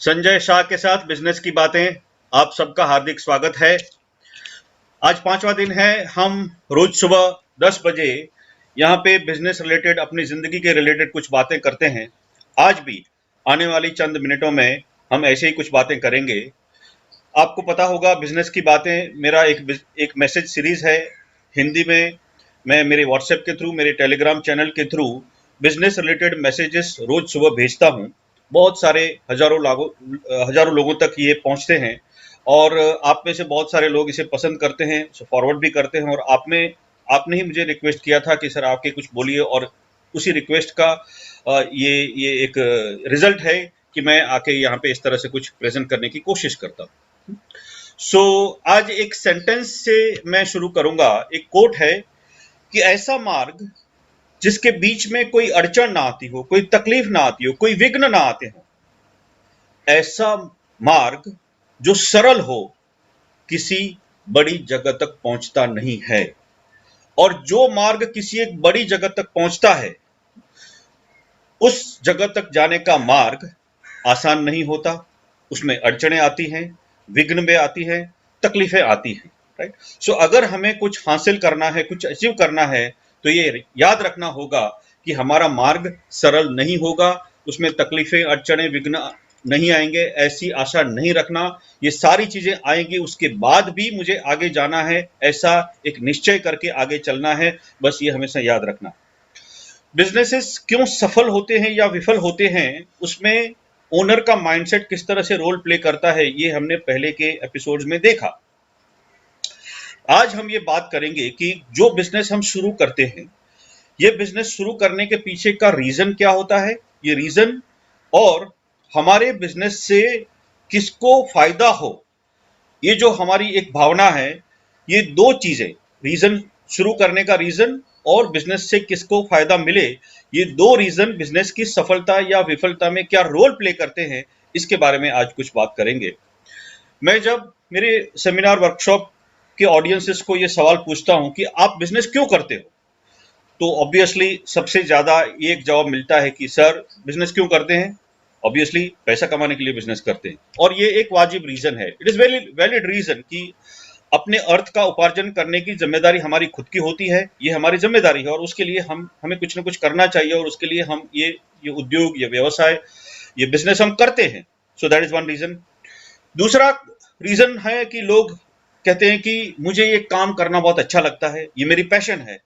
संजय शाह के साथ बिजनेस की बातें। आप सबका हार्दिक स्वागत है। आज पांचवा दिन है। हम रोज सुबह 10 बजे यहाँ पे बिजनेस रिलेटेड, अपनी जिंदगी के रिलेटेड कुछ बातें करते हैं। आज भी आने वाली चंद मिनटों में हम ऐसे ही कुछ बातें करेंगे। आपको पता होगा, बिजनेस की बातें मेरा एक मैसेज सीरीज है हिंदी में। मैं मेरे व्हाट्सएप के थ्रू, मेरे टेलीग्राम चैनल के थ्रू बिजनेस रिलेटेड मैसेजेस रोज सुबह भेजता हूँ। बहुत सारे हजारों लोगों तक ये पहुंचते हैं और आप में से बहुत सारे लोग इसे पसंद करते हैं, फॉरवर्ड भी करते हैं। और आपने ही मुझे रिक्वेस्ट किया था कि सर आपके कुछ बोलिए, और उसी रिक्वेस्ट का ये एक रिजल्ट है कि मैं आके यहाँ पे इस तरह से कुछ प्रेजेंट करने की कोशिश करता हूँ। आज एक सेंटेंस से मैं शुरू करूंगा। एक कोट है कि ऐसा मार्ग जिसके बीच में कोई अड़चन ना आती हो, कोई तकलीफ ना आती हो, कोई विघ्न ना आते हो, ऐसा मार्ग जो सरल हो, किसी बड़ी जगह तक पहुंचता नहीं है। और जो मार्ग किसी एक बड़ी जगह तक पहुंचता है, उस जगह तक जाने का मार्ग आसान नहीं होता। उसमें अड़चनें आती हैं, विघ्न में आती हैं, तकलीफें आती हैं। राइट। सो अगर हमें कुछ हासिल करना है, कुछ अचीव करना है, तो ये याद रखना होगा कि हमारा मार्ग सरल नहीं होगा। उसमें तकलीफें, अड़चनें, विघ्न नहीं आएंगे, ऐसी आशा नहीं रखना। ये सारी चीजें आएंगी, उसके बाद भी मुझे आगे जाना है, ऐसा एक निश्चय करके आगे चलना है। बस ये हमेशा याद रखना। बिजनेसेस क्यों सफल होते हैं या विफल होते हैं, उसमें ओनर का माइंडसेट किस तरह से रोल प्ले करता है, ये हमने पहले के एपिसोड्स में देखा। आज हम ये बात करेंगे कि जो बिजनेस हम शुरू करते हैं, ये बिजनेस शुरू करने के पीछे का रीजन क्या होता है, ये रीजन, और हमारे बिजनेस से किसको फायदा हो, ये जो हमारी एक भावना है। ये दो चीजें, रीजन, शुरू करने का रीजन और बिजनेस से किसको फायदा मिले, ये दो रीजन बिजनेस की सफलता या विफलता में क्या रोल प्ले करते हैं, इसके बारे में आज कुछ बात करेंगे। मैं जब मेरे सेमिनार वर्कशॉप के ऑडियंसेस को ये सवाल पूछता हूं कि आप बिजनेस क्यों करते हो, तो ऑब्वियसली सबसे ज्यादा ये एक जवाब मिलता है कि सर बिजनेस क्यों करते हैं, ऑब्वियसली पैसा कमाने के लिए बिजनेस करते हैं। और ये एक वाजिब रीजन है, it is very valid reason कि अपने अर्थ का उपार्जन करने की जिम्मेदारी हमारी खुद की होती है। ये हमारी जिम्मेदारी है और उसके लिए हमें कुछ ना कुछ करना चाहिए, और उसके लिए हम ये उद्योग, ये व्यवसाय, ये बिजनेस हम करते हैं। So that is one reason. दूसरा रीजन है कि लोग कहते हैं कि मुझे ये काम करना बहुत अच्छा लगता है, ये मेरी पैशन है,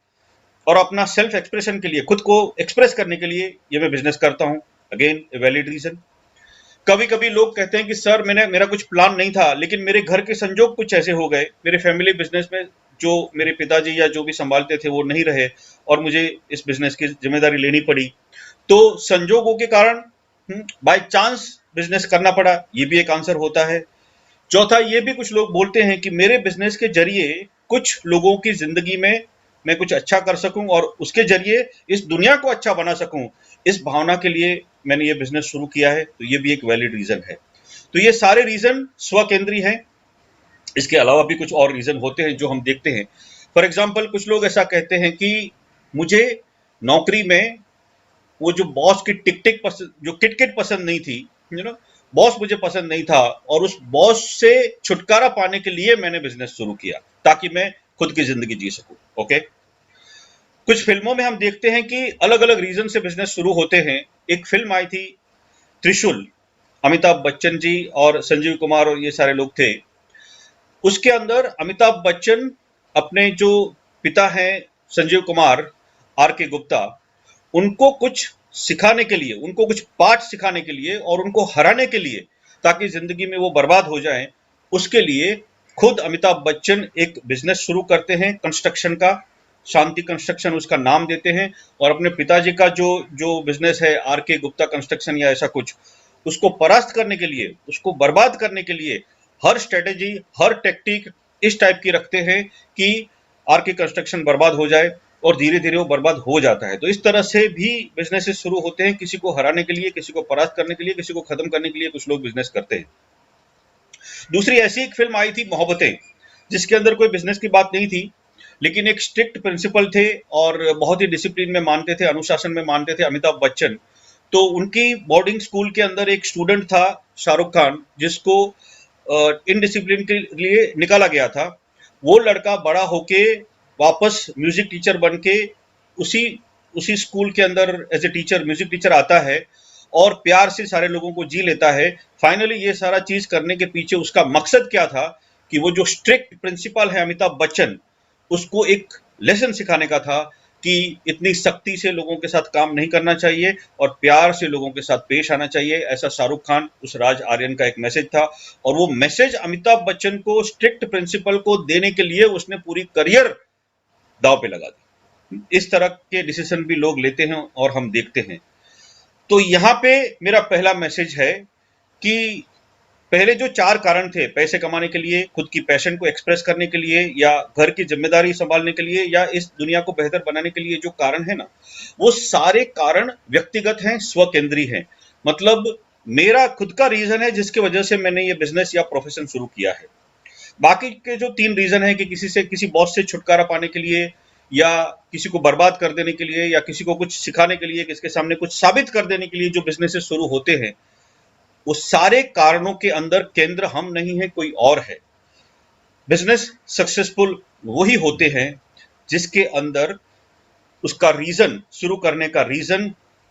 और अपना सेल्फ एक्सप्रेशन के लिए, खुद को एक्सप्रेस करने के लिए ये मैं बिजनेस करता हूं। Again a valid reason. कभी कभी लोग कहते हैं कि सर मेरा कुछ प्लान नहीं था, लेकिन मेरे घर के संजोग कुछ ऐसे हो गए, मेरे फैमिली बिजनेस में जो मेरे पिताजी या जो भी संभालते थे वो नहीं रहे, और मुझे इस बिजनेस की जिम्मेदारी लेनी पड़ी। तो संजोगों के कारण बाय चांस बिजनेस करना पड़ा, ये भी एक आंसर होता है। चौथा, ये भी कुछ लोग बोलते हैं कि मेरे बिजनेस के जरिए कुछ लोगों की जिंदगी में मैं कुछ अच्छा कर सकूं और उसके जरिए इस दुनिया को अच्छा बना सकूं, इस भावना के लिए मैंने ये बिजनेस शुरू किया है। तो ये भी एक वैलिड रीजन है। तो ये सारे रीजन स्वकेंद्री हैं। इसके अलावा भी कुछ और रीजन होते हैं जो हम देखते हैं। फॉर एग्जाम्पल, कुछ लोग ऐसा कहते हैं कि मुझे नौकरी में वो जो बॉस की टिक टिक पसंद, जो किटकिट पसंद नहीं थी, बॉस मुझे पसंद नहीं था, और उस बॉस से छुटकारा पाने के लिए मैंने बिजनेस शुरू किया ताकि मैं खुद की जिंदगी जी सकूं। ओके। कुछ फिल्मों में हम देखते हैं कि अलग अलग रीजन से बिजनेस शुरू होते हैं। एक फिल्म आई थी त्रिशूल, अमिताभ बच्चन जी और संजीव कुमार और ये सारे लोग थे। उसके अंदर अमिताभ बच्चन अपने जो पिता हैं संजीव कुमार, आर के गुप्ता, उनको कुछ सिखाने के लिए, उनको कुछ पाठ सिखाने के लिए और उनको हराने के लिए, ताकि जिंदगी में वो बर्बाद हो जाएं, उसके लिए खुद अमिताभ बच्चन एक बिजनेस शुरू करते हैं कंस्ट्रक्शन का। शांति कंस्ट्रक्शन उसका नाम देते हैं, और अपने पिताजी का जो जो बिजनेस है आर के गुप्ता कंस्ट्रक्शन या ऐसा कुछ, उसको परास्त करने के लिए, उसको बर्बाद करने के लिए हर स्ट्रेटेजी, हर टेक्टिक इस टाइप की रखते हैं कि आर के कंस्ट्रक्शन बर्बाद हो जाए, और धीरे धीरे वो बर्बाद हो जाता है। तो इस तरह से भी बिजनेसेस शुरू होते हैं, किसी को हराने के लिए, किसी को परास्त करने के लिए, किसी को खत्म करने के लिए कुछ लोग बिजनेस करते हैं। दूसरी ऐसी एक फिल्म आई थी मोहब्बतें, जिसके अंदर कोई बिजनेस की बात नहीं थी, लेकिन एक स्ट्रिक्ट प्रिंसिपल थे और बहुत ही डिसिप्लिन में मानते थे, अनुशासन में मानते थे अमिताभ बच्चन। तो उनकी बोर्डिंग स्कूल के अंदर एक स्टूडेंट था शाहरुख खान, जिसको इनडिसिप्लिन के लिए निकाला गया था, वो लड़का बड़ा होके वापस म्यूजिक टीचर बन के उसी उसी स्कूल के अंदर as a teacher, music teacher आता है और प्यार से सारे लोगों को जी लेता है। फाइनली ये सारा चीज करने के पीछे उसका मकसद क्या था कि वो जो स्ट्रिक्ट प्रिंसिपल है अमिताभ बच्चन, उसको एक लेसन सिखाने का था कि इतनी सख्ती से लोगों के साथ काम नहीं करना चाहिए और प्यार से लोगों के साथ पेश आना चाहिए। ऐसा शाहरुख खान उस राज आर्यन का एक मैसेज था और वो मैसेज अमिताभ बच्चन को स्ट्रिक्ट प्रिंसिपल को देने के लिए उसने पूरी करियर दांव पे लगा दी। इस तरह के डिसीजन भी लोग लेते हैं और हम देखते हैं। तो यहां पे मेरा पहला मैसेज है कि पहले जो 4 कारण थे पैसे कमाने के लिए, खुद की पैशन को एक्सप्रेस करने के लिए, या घर की जिम्मेदारी संभालने के लिए, या इस दुनिया को बेहतर बनाने के लिए जो कारण है ना, वो सारे कारण व्यक्तिगत हैं, स्वकेंद्रीय हैं। मतलब मेरा खुद का रीजन है जिसकी वजह से मैंने ये बिजनेस या प्रोफेशन शुरू किया है। बाकी के जो 3 रीजन है कि किसी बॉस से छुटकारा पाने के लिए, या किसी को बर्बाद कर देने के लिए, या किसी को कुछ सिखाने के लिए, किसके सामने कुछ साबित कर देने के लिए जो बिजनेसेस शुरू होते हैं, वो सारे कारणों के अंदर केंद्र हम नहीं है, कोई और है। बिजनेस सक्सेसफुल वही होते हैं जिसके अंदर उसका रीजन, शुरू करने का रीजन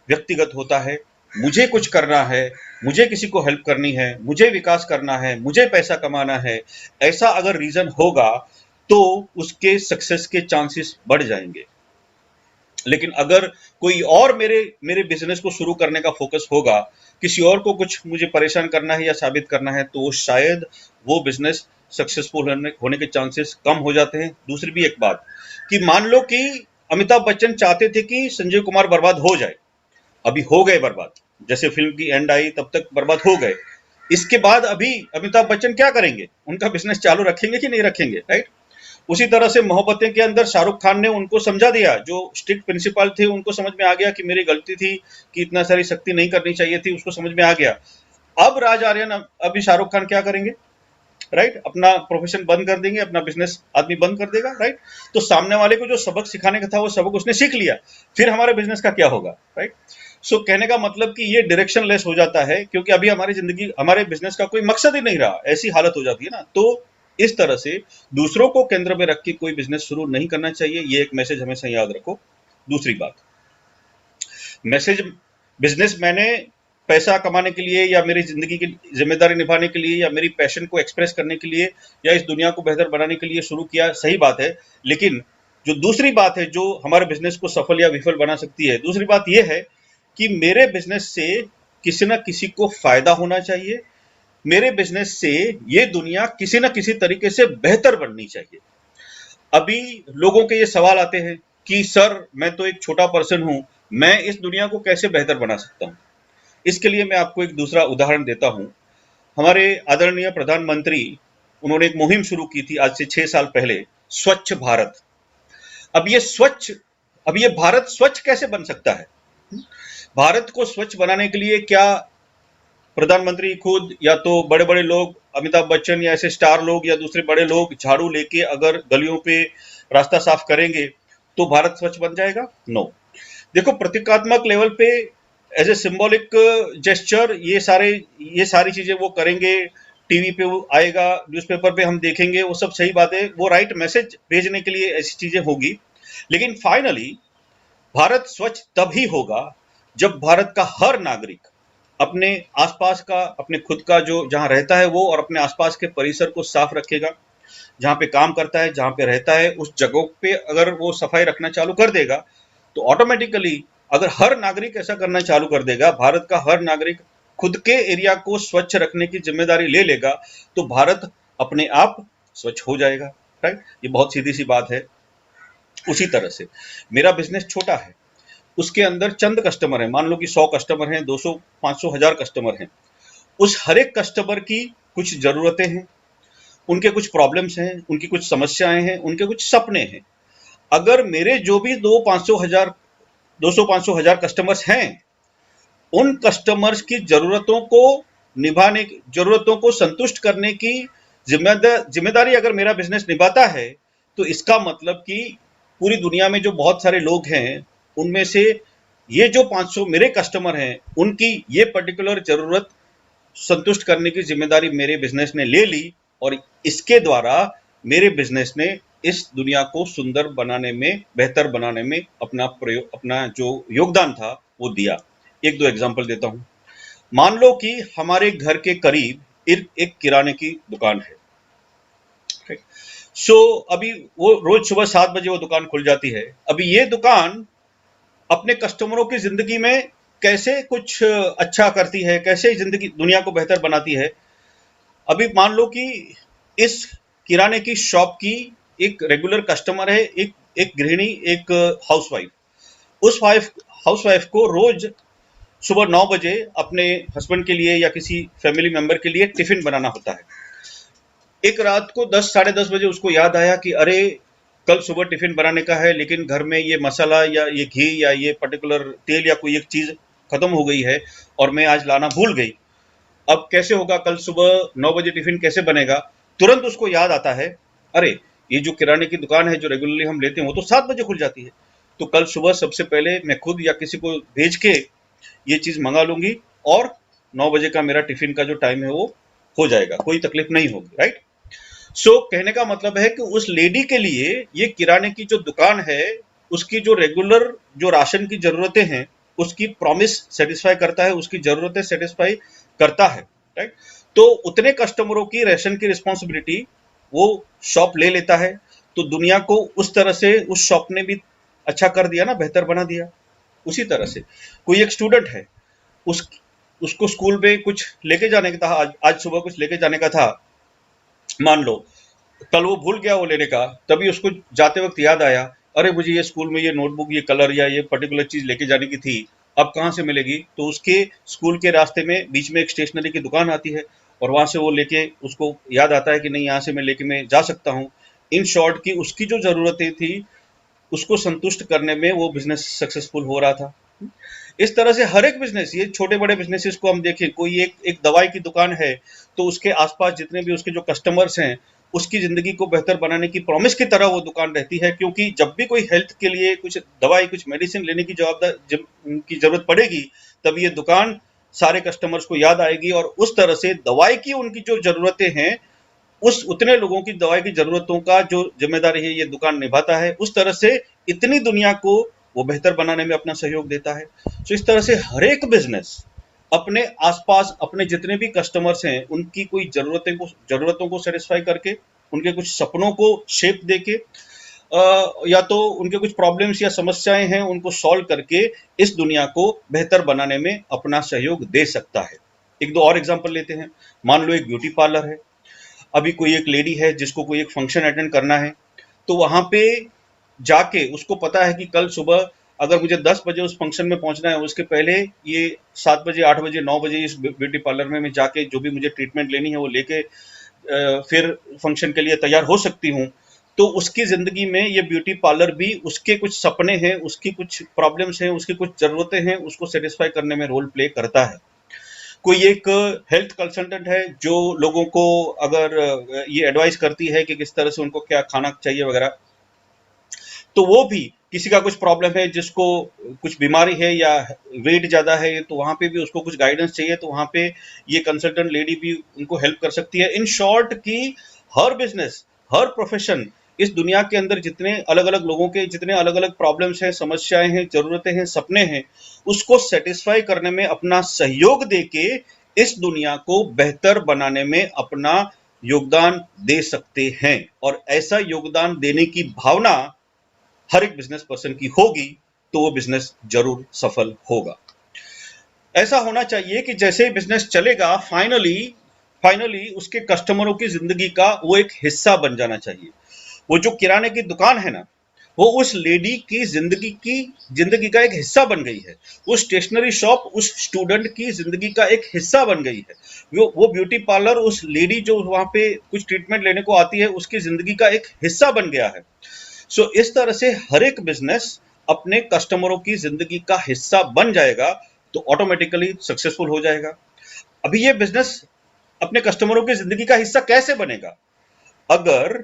व्यक्तिगत होता है। मुझे कुछ करना है, मुझे किसी को हेल्प करनी है, मुझे विकास करना है, मुझे पैसा कमाना है, ऐसा अगर रीजन होगा तो उसके सक्सेस के चांसेस बढ़ जाएंगे। लेकिन अगर कोई और मेरे बिजनेस को शुरू करने का फोकस होगा, किसी और को कुछ मुझे परेशान करना है या साबित करना है, तो शायद वो बिजनेस सक्सेसफुल होने के चांसेस कम हो जाते हैं। दूसरी भी एक बात कि मान लो कि अमिताभ बच्चन चाहते थे कि संजय कुमार बर्बाद हो जाए, अभी हो गए बर्बाद, जैसे फिल्म की एंड आई तब तक बर्बाद हो गए। इसके बाद अभी अमिताभ बच्चन क्या करेंगे? उनका बिजनेस चालू रखेंगे कि नहीं रखेंगे, राइट? उसी तरह से मोहब्बतें के अंदर शाहरुख खान ने उनको समझा दिया, जो स्ट्रिक्ट प्रिंसिपल थे उनको समझ में आ गया कि मेरी गलती थी, कि इतना सारी सख्ती नहीं करनी चाहिए थी, उसको समझ में आ गया। अब राज आर्यन, अभी शाहरुख खान क्या करेंगे, राइट? अपना प्रोफेशन बंद कर देंगे, अपना बिजनेस आदमी बंद कर देगा, राइट? तो सामने वाले को जो सबक सिखाने का था वो सबक उसने सीख लिया, फिर हमारे बिजनेस का क्या होगा, राइट? सो कहने का मतलब कि ये डायरेक्शन लेस हो जाता है, क्योंकि अभी हमारी जिंदगी, हमारे बिजनेस का कोई मकसद ही नहीं रहा, ऐसी हालत हो जाती है ना। तो इस तरह से दूसरों को केंद्र में रख के कोई बिजनेस शुरू नहीं करना चाहिए, ये एक मैसेज हमेशा याद रखो। दूसरी बात, मैसेज, बिजनेस मैंने पैसा कमाने के लिए, या मेरी जिंदगी की जिम्मेदारी निभाने के लिए, या मेरी पैशन को एक्सप्रेस करने के लिए, या इस दुनिया को बेहतर बनाने के लिए शुरू किया, सही बात है। लेकिन जो दूसरी बात है जो हमारे बिजनेस को सफल या विफल बना सकती है, दूसरी बात यह है कि मेरे बिजनेस से किसी ना किसी को फायदा होना चाहिए, मेरे बिजनेस से ये दुनिया किसी ना किसी तरीके से बेहतर बननी चाहिए। अभी लोगों के ये सवाल आते हैं कि सर मैं तो एक छोटा पर्सन हूं, मैं इस दुनिया को कैसे बेहतर बना सकता हूं? इसके लिए मैं आपको एक दूसरा उदाहरण देता हूं। हमारे आदरणीय प्रधानमंत्री, उन्होंने एक मुहिम शुरू की थी आज से 6 साल पहले, स्वच्छ भारत। अब ये भारत स्वच्छ कैसे बन सकता है? भारत को स्वच्छ बनाने के लिए क्या प्रधानमंत्री खुद, या तो बड़े बड़े लोग, अमिताभ बच्चन या ऐसे स्टार लोग, या दूसरे बड़े लोग झाड़ू लेके अगर गलियों पे रास्ता साफ करेंगे तो भारत स्वच्छ बन जाएगा? नो। देखो, प्रतीकात्मक लेवल पे, एज ए सिंबॉलिक जेस्चर, ये सारी चीजें वो करेंगे, टीवी पे वो आएगा, न्यूज़पेपर पे हम देखेंगे, वो सब सही बात है, वो राइट मैसेज भेजने के लिए ऐसी चीजें होगी। लेकिन फाइनली भारत स्वच्छ तभी होगा जब भारत का हर नागरिक अपने आसपास का, अपने खुद का जो जहां रहता है वो, और अपने आसपास के परिसर को साफ रखेगा। जहां पे काम करता है, जहां पे रहता है, उस जगह पे अगर वो सफाई रखना चालू कर देगा, तो ऑटोमेटिकली अगर हर नागरिक ऐसा करना चालू कर देगा, भारत का हर नागरिक खुद के एरिया को स्वच्छ रखने की जिम्मेदारी ले लेगा, तो भारत अपने आप स्वच्छ हो जाएगा, राइट? ये बहुत सीधी सी बात है। उसी तरह से मेरा बिजनेस छोटा है, उसके अंदर चंद कस्टमर हैं, मान लो कि 100 कस्टमर हैं, 200, 500, 1000 कस्टमर हैं। उस हर एक कस्टमर की कुछ जरूरतें हैं, उनके कुछ प्रॉब्लम्स हैं, उनकी कुछ समस्याएं हैं, उनके कुछ सपने हैं। अगर मेरे जो भी 200, 500, 1000 कस्टमर्स हैं, उन कस्टमर्स की जरूरतों को निभाने, जरूरतों को संतुष्ट करने की जिम्मेदारी अगर मेरा बिजनेस निभाता है, तो इसका मतलब कि पूरी दुनिया में जो बहुत सारे लोग हैं, उनमें से ये जो 500 मेरे कस्टमर हैं, उनकी ये पर्टिकुलर जरूरत संतुष्ट करने की जिम्मेदारी मेरे बिजनेस ने ले ली और इसके द्वारा मेरे बिजनेस ने इस दुनिया को सुंदर बनाने में, बेहतर बनाने में अपना जो योगदान था वो दिया। एक दो एग्जांपल देता हूं। मान लो कि हमारे घर के करीब एक किराने की दुकान है। सो अभी वो रोज सुबह 7 बजे वो दुकान खुल जाती है। अभी ये दुकान अपने कस्टमरों की जिंदगी में कैसे कुछ अच्छा करती है, कैसे जिंदगी दुनिया को बेहतर बनाती है। अभी मान लो कि इस किराने की शॉप की एक रेगुलर कस्टमर है, एक एक गृहिणी, एक हाउसवाइफ। उस हाउसवाइफ को रोज सुबह 9 बजे अपने हस्बैंड के लिए या किसी फैमिली मेंबर के लिए टिफिन बनाना होता है। एक रात को 10 साढ़े 10 बजे उसको याद आया कि अरे कल सुबह टिफिन बनाने का है, लेकिन घर में ये मसाला या ये घी या ये पर्टिकुलर तेल या कोई एक चीज खत्म हो गई है और मैं आज लाना भूल गई। अब कैसे होगा, कल सुबह 9 बजे टिफिन कैसे बनेगा। तुरंत उसको याद आता है, अरे ये जो किराने की दुकान है जो रेगुलरली हम लेते हैं वो तो 7 बजे खुल जाती है, तो कल सुबह सबसे पहले मैं खुद या किसी को भेज के ये चीज मंगा लूंगी और 9 बजे का मेरा टिफिन का जो टाइम है वो हो जाएगा, कोई तकलीफ नहीं होगी। राइट। सो कहने का मतलब है कि उस लेडी के लिए ये किराने की जो दुकान है, उसकी जो रेगुलर जो राशन की जरूरतें हैं उसकी प्रॉमिस सेटिस्फाई करता है, उसकी जरूरतें सेटिस्फाई करता है। राइट। तो उतने कस्टमरों की राशन की रिस्पॉन्सिबिलिटी वो शॉप ले लेता है। तो दुनिया को उस तरह से उस शॉप ने भी अच्छा कर दिया ना, बेहतर बना दिया। उसी तरह से कोई एक स्टूडेंट है, उस उसको स्कूल में कुछ लेके जाने का था, आज सुबह कुछ लेके जाने का था। मान लो कल वो भूल गया वो लेने का, तभी उसको जाते वक्त याद आया, अरे मुझे ये स्कूल में ये नोटबुक, ये कलर या ये पर्टिकुलर चीज लेके जाने की थी, अब कहाँ से मिलेगी। तो उसके स्कूल के रास्ते में बीच में एक स्टेशनरी की दुकान आती है और वहां से वो लेके उसको याद आता है कि नहीं, यहाँ से मैं लेके मैं जा सकता हूँ। इन शॉर्ट की उसकी जो जरूरतें थी उसको संतुष्ट करने में वो बिजनेस सक्सेसफुल हो रहा था। इस तरह से हर एक बिजनेस, ये छोटे बड़े बिजनेसेस को हम देखें, कोई एक दवाई की दुकान है तो उसके आसपास जितने भी उसके जो कस्टमर्स हैं उसकी जिंदगी को बेहतर बनाने की प्रॉमिस की तरह वो दुकान रहती है, क्योंकि जब भी कोई हेल्थ के लिए कुछ दवाई कुछ मेडिसिन लेने की की जरूरत पड़ेगी तब ये दुकान सारे कस्टमर्स को याद आएगी और उस तरह से दवाई की उनकी जो जरूरतें हैं, उस उतने लोगों की दवाई की जरूरतों का जो जिम्मेदारी है ये दुकान निभाता है। उस तरह से इतनी दुनिया को वो बेहतर बनाने में अपना सहयोग देता है। तो इस तरह से हर एक बिजनेस अपने आसपास अपने जितने भी कस्टमर्स हैं उनकी कोई जरूरतों को सेटिस्फाई करके, उनके कुछ सपनों को शेप देके, या तो उनके कुछ प्रॉब्लम्स या समस्याएं हैं उनको सॉल्व करके इस दुनिया को बेहतर बनाने में अपना सहयोग दे सकता है। एक दो और एग्जांपल लेते हैं। मान लो एक ब्यूटी पार्लर है। अभी कोई एक लेडी है जिसको कोई एक फंक्शन अटेंड करना है, तो वहां पे जाके उसको पता है कि कल सुबह अगर मुझे 10 बजे उस फंक्शन में पहुंचना है, उसके पहले ये 7 बजे 8 बजे 9 बजे इस ब्यूटी पार्लर में मैं जाके जो भी मुझे ट्रीटमेंट लेनी है वो लेके फिर फंक्शन के लिए तैयार हो सकती हूँ। तो उसकी जिंदगी में ये ब्यूटी पार्लर भी उसके कुछ सपने हैं, उसकी कुछ प्रॉब्लम्स हैं, उसकी कुछ जरूरतें हैं, उसको सेटिस्फाई करने में रोल प्ले करता है। कोई एक हेल्थ कंसल्टेंट है जो लोगों को अगर ये एडवाइस करती है कि किस तरह से उनको क्या खाना चाहिए वगैरह, तो वो भी किसी का कुछ प्रॉब्लम है, जिसको कुछ बीमारी है या वेट ज्यादा है, तो वहां पे भी उसको कुछ गाइडेंस चाहिए, तो वहां पे ये कंसल्टेंट लेडी भी उनको हेल्प कर सकती है। इन शॉर्ट कि हर बिजनेस, हर प्रोफेशन, इस दुनिया के अंदर जितने अलग अलग लोगों के जितने अलग अलग प्रॉब्लम्स हैं, समस्याएं हैं, जरूरतें हैं, सपने हैं, उसको सेटिस्फाई करने में अपना सहयोग देके इस दुनिया को बेहतर बनाने में अपना योगदान दे सकते हैं। और ऐसा योगदान देने की भावना हर एक बिजनेस पर्सन की होगी तो वो बिजनेस जरूर सफल होगा। ऐसा होना चाहिए कि जैसे ही बिजनेस चलेगा, फाइनली उसके कस्टमरों की जिंदगी का वो एक हिस्सा बन जाना चाहिए। वो जो किराने की दुकान है ना, वो उस लेडी की जिंदगी का एक हिस्सा बन गई है। वो स्टेशनरी शॉप उस स्टूडेंट की जिंदगी का एक हिस्सा बन गई है। वो ब्यूटी पार्लर उस लेडी जो वहां पे कुछ ट्रीटमेंट लेने को आती है उसकी जिंदगी का एक हिस्सा बन गया है। सो इस तरह से हर एक बिजनेस अपने कस्टमरों की जिंदगी का हिस्सा बन जाएगा तो ऑटोमेटिकली सक्सेसफुल हो जाएगा। अभी ये बिजनेस अपने कस्टमरों की जिंदगी का हिस्सा कैसे बनेगा? अगर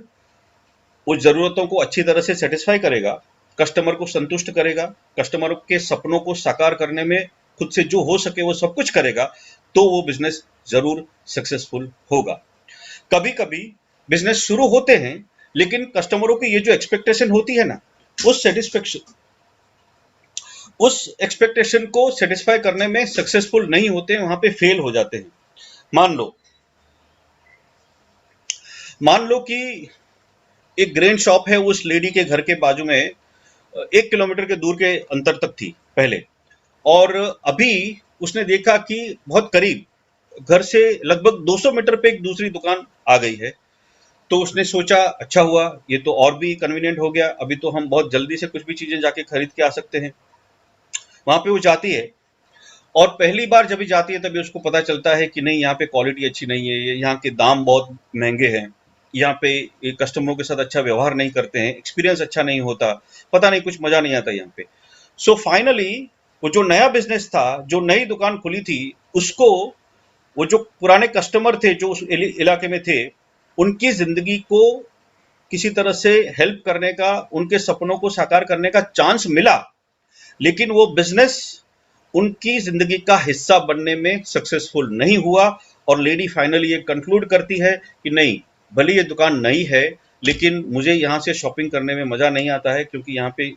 वो जरूरतों को अच्छी तरह से सेटिस्फाई करेगा, कस्टमर को संतुष्ट करेगा, कस्टमर के सपनों को साकार करने में खुद से जो हो सके वो सब कुछ करेगा, तो वो बिजनेस जरूर सक्सेसफुल होगा। कभी कभी बिजनेस शुरू होते हैं, लेकिन कस्टमरों की ये जो एक्सपेक्टेशन होती है ना, उस सेटिस्फेक्शन उस एक्सपेक्टेशन को सेटिस्फाई करने में सक्सेसफुल नहीं होते हैं, वहां पे फेल हो जाते हैं। मान लो मान लो कि एक ग्रेन शॉप है, उस लेडी के घर के बाजू में 1 किलोमीटर के दूर के अंतर तक थी पहले, और अभी उसने देखा कि बहुत करीब घर से लगभग 200 मीटर पे एक दूसरी दुकान आ गई है। तो उसने सोचा, अच्छा हुआ, ये तो और भी कन्वीनियंट हो गया, अभी तो हम बहुत जल्दी से कुछ भी चीजें जाके खरीद के आ सकते हैं। वहां पे वो जाती है, और पहली बार जब भी जाती है तभी उसको पता चलता है कि नहीं, यहाँ पे क्वालिटी अच्छी नहीं है, यहाँ के दाम बहुत महंगे हैं, यहाँ पे कस्टमरों के साथ अच्छा व्यवहार नहीं करते हैं, एक्सपीरियंस अच्छा नहीं होता, पता नहीं, कुछ मजा नहीं आता यहाँ पे। सो फाइनली वो जो नया बिजनेस था, जो नई दुकान खुली थी, उसको वो जो पुराने कस्टमर थे जो उस इलाके में थे, उनकी जिंदगी को किसी तरह से हेल्प करने का, उनके सपनों को साकार करने का चांस मिला, लेकिन वो बिजनेस उनकी जिंदगी का हिस्सा बनने में सक्सेसफुल नहीं हुआ। और लेडी फाइनली ये कंक्लूड करती है कि नहीं, भले ये दुकान नई है, लेकिन मुझे यहाँ से शॉपिंग करने में मजा नहीं आता है, क्योंकि यहाँ पे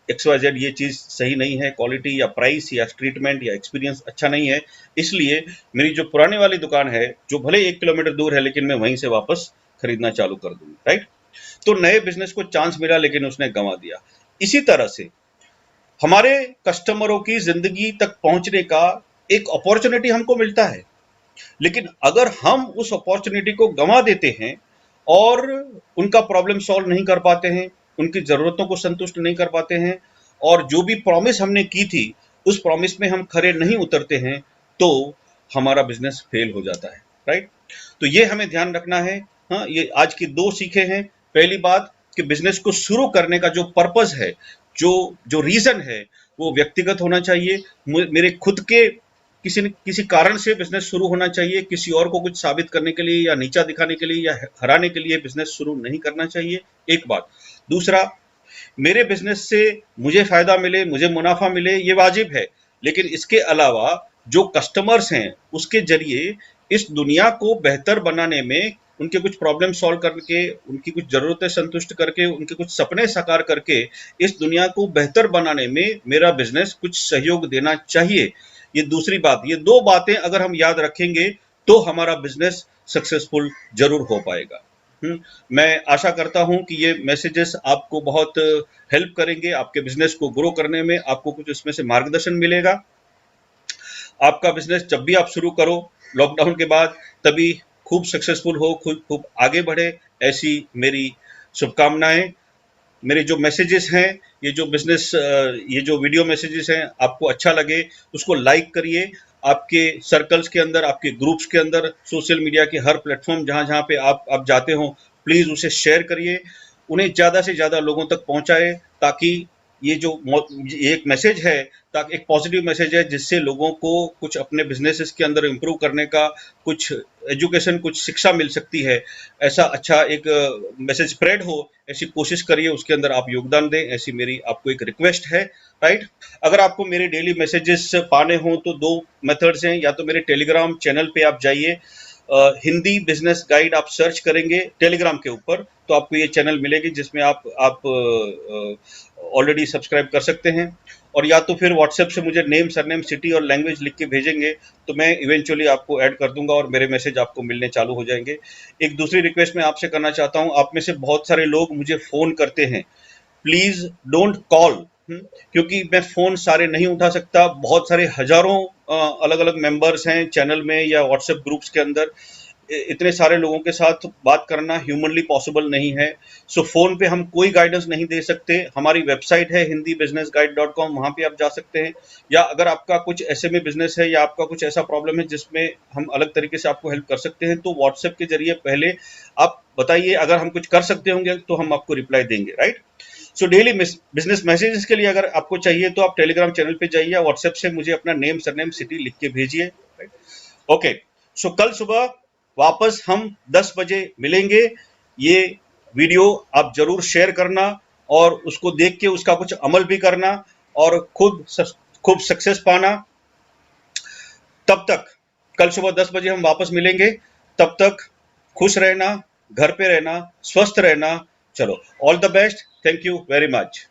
XYZ ये चीज सही नहीं है, क्वालिटी या प्राइस या ट्रीटमेंट या एक्सपीरियंस अच्छा नहीं है। इसलिए मेरी जो पुराने वाली दुकान है, जो भले 1 किलोमीटर दूर है, लेकिन मैं वहीं से वापस खरीदना चालू कर दूंगी, राइट। तो नए बिजनेस को चांस मिला, लेकिन उसने गंवा दिया। इसी तरह से हमारे कस्टमरों की जिंदगी तक पहुंचने का एक अपॉर्चुनिटी हमको मिलता है, लेकिन अगर हम उस अपॉर्चुनिटी को गंवा देते हैं और उनका प्रॉब्लम सॉल्व नहीं कर पाते हैं, उनकी जरूरतों को संतुष्ट नहीं कर पाते हैं, और जो भी प्रॉमिस हमने की थी उस प्रॉमिस में हम खरे नहीं उतरते हैं, तो हमारा बिजनेस फेल हो जाता है, राइट। तो ये हमें ध्यान रखना है। हाँ, ये आज की 2 सीखें हैं। पहली बात कि बिजनेस को शुरू करने का जो पर्पस है, जो जो रीजन है, वो व्यक्तिगत होना चाहिए। मेरे खुद के किसी कारण से बिजनेस शुरू होना चाहिए, किसी और को कुछ साबित करने के लिए या नीचा दिखाने के लिए या हराने के लिए बिजनेस शुरू नहीं करना चाहिए, एक बात। दूसरा, मेरे बिजनेस से मुझे फायदा मिले, मुझे मुनाफा मिले, ये वाजिब है, लेकिन इसके अलावा जो कस्टमर्स हैं उसके जरिए इस दुनिया को बेहतर बनाने में, उनके कुछ प्रॉब्लम सॉल्व करके, उनकी कुछ जरूरतें संतुष्ट करके, उनके कुछ सपने साकार करके इस दुनिया को बेहतर बनाने में मेरा बिजनेस कुछ सहयोग देना चाहिए। ये दूसरी बात, ये 2 बातें अगर हम याद रखेंगे तो हमारा बिजनेस सक्सेसफुल जरूर हो पाएगा। मैं आशा करता हूं कि ये मैसेजेस आपको बहुत हेल्प करेंगे, आपके बिजनेस को ग्रो करने में आपको कुछ इसमें से मार्गदर्शन मिलेगा। आपका बिजनेस जब भी आप शुरू करो लॉकडाउन के बाद, तभी खूब सक्सेसफुल हो, खूब खूब आगे बढ़े, ऐसी मेरी शुभकामनाएं। मेरे जो मैसेजेस हैं, ये जो बिजनेस, ये जो वीडियो मैसेजेस हैं, आपको अच्छा लगे उसको लाइक करिए। आपके सर्कल्स के अंदर, आपके ग्रुप्स के अंदर, सोशल मीडिया के हर प्लेटफॉर्म जहां जहां पे आप जाते हो, प्लीज उसे शेयर करिए, उन्हें ज्यादा से ज्यादा लोगों तक पहुंचाए, ताकि ये जो ये एक मैसेज है, ताकि एक पॉजिटिव मैसेज है, जिससे लोगों को कुछ अपने बिजनेसेस के अंदर इंप्रूव करने का, कुछ एजुकेशन, कुछ शिक्षा मिल सकती है। ऐसा अच्छा एक मैसेज स्प्रेड हो, ऐसी कोशिश करिए, उसके अंदर आप योगदान दें, ऐसी मेरी आपको एक रिक्वेस्ट है, राइट। अगर आपको मेरे डेली मैसेजेस पाने हो तो 2 मेथड्स हैं, या तो मेरे टेलीग्राम चैनल पे आप जाइए, हिंदी बिजनेस गाइड आप सर्च करेंगे टेलीग्राम के ऊपर, तो आपको ये चैनल मिलेगी, जिसमें आप ऑलरेडी सब्सक्राइब कर सकते हैं। और या तो फिर व्हाट्सएप से मुझे नेम, सरनेम, सिटी और लैंग्वेज लिख के भेजेंगे, तो मैं इवेंचुअली आपको ऐड कर दूंगा और मेरे मैसेज आपको मिलने चालू हो जाएंगे। एक दूसरी रिक्वेस्ट मैं आपसे करना चाहता हूं, आप में से बहुत सारे लोग मुझे फोन करते हैं, प्लीज डोंट कॉल, क्योंकि मैं फोन सारे नहीं उठा सकता। बहुत सारे हजारों अलग अलग मेंबर्स हैं चैनल में या व्हाट्सएप ग्रुप्स के अंदर, इतने सारे लोगों के साथ बात करना ह्यूमनली पॉसिबल नहीं है। सो फोन पे हम कोई गाइडेंस नहीं दे सकते। हमारी वेबसाइट है hindibusinessguide.com, वहां पे आप जा सकते हैं। या अगर आपका कुछ एसएमई बिजनेस है या आपका कुछ ऐसा प्रॉब्लम है जिसमें हम अलग तरीके से आपको हेल्प कर सकते हैं, तो व्हाट्सएप के जरिए पहले आप बताइए, अगर हम कुछ कर सकते होंगे तो हम आपको रिप्लाई देंगे, right. So daily business messages के लिए अगर आपको चाहिए तो आप टेलीग्राम चैनल पे जाइए, व्हाट्सएप से मुझे अपना नेम, सरनेम, सिटी लिख के भेजिए, राइट। ओके, सो कल सुबह वापस हम 10 बजे मिलेंगे। ये वीडियो आप जरूर शेयर करना और उसको देख के उसका कुछ अमल भी करना और खूब सक्सेस पाना। तब तक कल सुबह 10 बजे हम वापस मिलेंगे। तब तक खुश रहना, घर पे रहना, स्वस्थ रहना। चलो, all the best. Thank you very much.